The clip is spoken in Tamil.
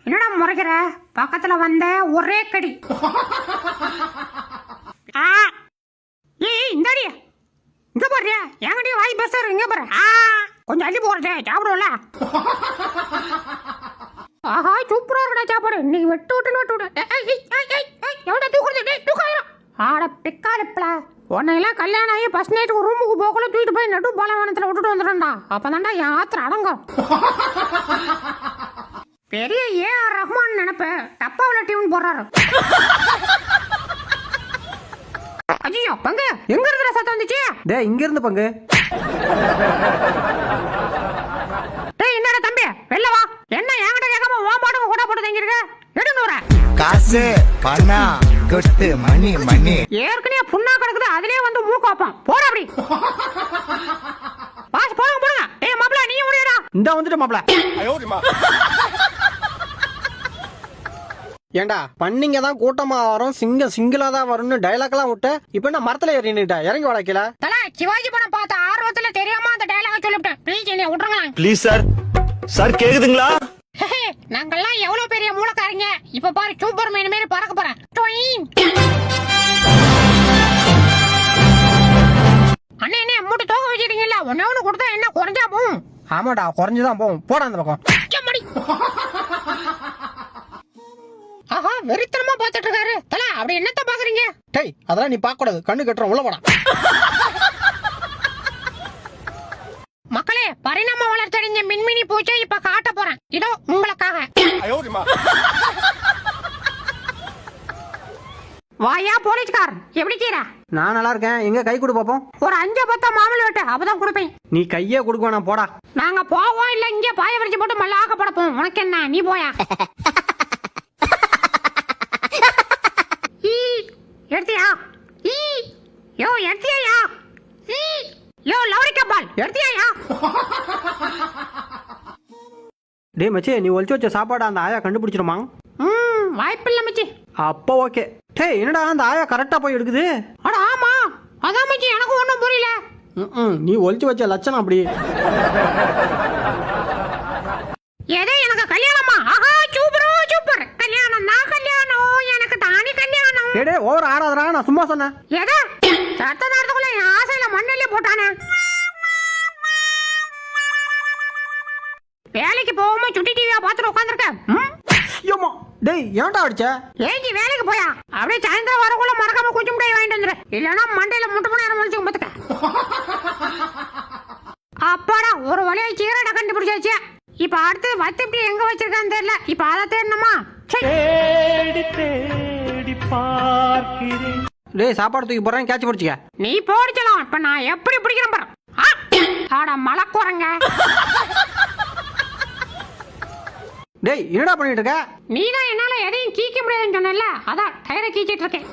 என்னடா முறைக்கிற? பக்கத்துல வந்த ஒரே கடி. ஏய் இந்தாடி இங்க போறியா? என்கிட்ட வாய் பேசுற இங்க போற. கொஞ்சம் அள்ளி போறதே சாப்பிடுவல. ஆஹா சூப்பரா இருக்கடா சாப்பாடு. இன்னைக்கு வெட்டு விட்டு எவடா தூக்குறது? தூக்காயிரம். ஆட பிக்காலப்பல உன்னையெல்லாம் கல்யாணம் ஆகி ஃபர்ஸ்ட் நைட் ரூமுக்கு போகல தூக்கிட்டு போய் நடு பாலவனத்தில் விட்டுட்டு வந்துடும்டா. அப்பதான்டா என் ஆத்திரம் அடங்கும். பெரிய ஏஆர் ரஹ்மான் நினைப்ப டப்பாவில் டியூன் போடுறாரு. ஐயோ பங்கு எங்க இருக்கிற சத்தம் வந்துச்சு? டேய் இங்க இருந்து பங்கு. டேய் என்னடா தம்பி வெளில வா. என்ன என்கிட்ட கேட்காம ஓ பாட்டுக்கு கூட போட்டு தங்கிருக்க? எடுங்க வர காசு பணம் கொட்டு மணி மணி ஏற்கனவே புண்ணா கிடக்குது. அதுலயே வந்து மூக்காப்பான் போட அப்படி. பாஸ் போங்க போங்க. டேய் மாப்ள நீ ஓடிடா. இந்த வந்துட்டு மாப்ள. ஏண்டா பண்ணிங்க தான் கூட்டமா வரும், சிங்கம் சிங்கிளா தான் வரும்னு டைலாக் எல்லாம் விட்ட. இப்ப என்ன மரத்துல ஏறி நின்னுட்ட? இறங்கி வளக்கல. தல சிவாஜி படம் பார்த்த ஆர்வத்துல தெரியாம அந்த டயலாக சொல்லிட்டேன். ப்ளீஸ் என்ன விட்டுருங்க. Please sir. சார் கேக்குதுங்களா? நாங்கெல்லாம் எவ்வளவு பெரிய மூலக்காரங்க. இப்ப பாரு சூப்பர் மேன் மாதிரி பறக்க போறேன். அண்ணே என்ன மூட்டை தோக வச்சிருக்கீங்கல்ல? ஒன்னு கொடுத்தா என்ன குறைஞ்சா போகும்? ஆமாடா குறைஞ்சுதான் போகும். போடா அந்த பக்கம். ஆஹா வெறித்தனமா பாத்துட்டு இருக்காரு. தல அப்படி என்னத்த பாக்குறீங்க? டேய் அதெல்லாம் நீ பார்க்க கூடாது. கண்ணு கட்டுறோம். உள்ள போடா. மக்களே பரிணாம வளர்ச்சடைஞ்ச மின்மினி பூச்சை இப்ப காட்ட போறேன். இதோ உங்களுக்காக. வாயா போலீஸ்கார் எப்படி கீரா? நான் நல்லா இருக்கேன். எங்க கை கொடு பாப்போம். ஒரு 5-10 மாமலை வெட்டு அப்பதான் கொடுப்பேன். நீ கையே கொடுக்க வேணாம் போடா. நாங்க போவோம் இல்ல இங்க பாய வரிச்சு போட்டு மல்லாக்க படப்போம். உனக்கு என்ன? நீ போயா. எடுத்தியா? யோ எடுத்தியா? யோ லவரி கபால் எடுத்தியா? டேய் மச்சி நீ ஒளிச்சு வச்ச சாப்பாடு அந்த ஆயா கண்டுபிடிச்சிருமா? வாய்ப்பில்லை மச்சி. அப்போ ஓகே. டேய் என்னடா அந்த ஆயா கரெக்டா போய் எடுக்குது? அட ஆமா அதான் மச்சி எனக்கு ஒண்ணும் புரியல. நீ ஒளிச்சு வச்ச லட்சணம் அப்படி. ஏதே எனக்கு கல்யாணமா? ஆஹா சூப்பர் சூப்பர். கல்யாணம் நான் கல்யாணம் எனக்கு தானே கல்யாணம். டேய் ஓவர் ஆடாதடா. நான் சும்மா சொன்னேன். ஏதே சத்த நேரத்துக்குள்ள என் ஆசையில மண்ணிலே போட்டானே. வேலைக்கு போகாம சுட்டி டிவியா பார்த்துட்டு உட்காந்துருக்க. ஐயோமா டேய் ஏன்டா அடிச்ச? ஏஞ்சி வேலைக்கு போயா. அப்படியே சாயந்தரம் வரக்குள்ள மறக்காம கொஞ்சம் முடி வாங்கிட்டு வந்துரு. இல்லன்னா மண்டையில முட்டை மணி நேரம் வச்சு பத்துக்க. அப்பாடா ஒரு வழியா சீரடை கண்டுபிடிச்சாச்சு. இப்ப அடுத்து வத்திப்பி எங்க வச்சிருக்கான்னு தெரியல. இப்ப அதை தேடணுமா? டேய் சாப்பாடு தூக்கி போறேன். கேட்ச் பிடிச்சிக்க. நீ போடிச்சலாம். இப்ப நான் எப்படி பிடிக்கிறேன் பாரு. ஆடா மலக்குறங்க. டேய் என்னடா பண்ணிட்டு இருக்க? நீதான் என்னால எதையும் கீக்க முடியாதுன்னு சொன்னல. அதான் டயரை கீச்சிட்டு இருக்கேன்.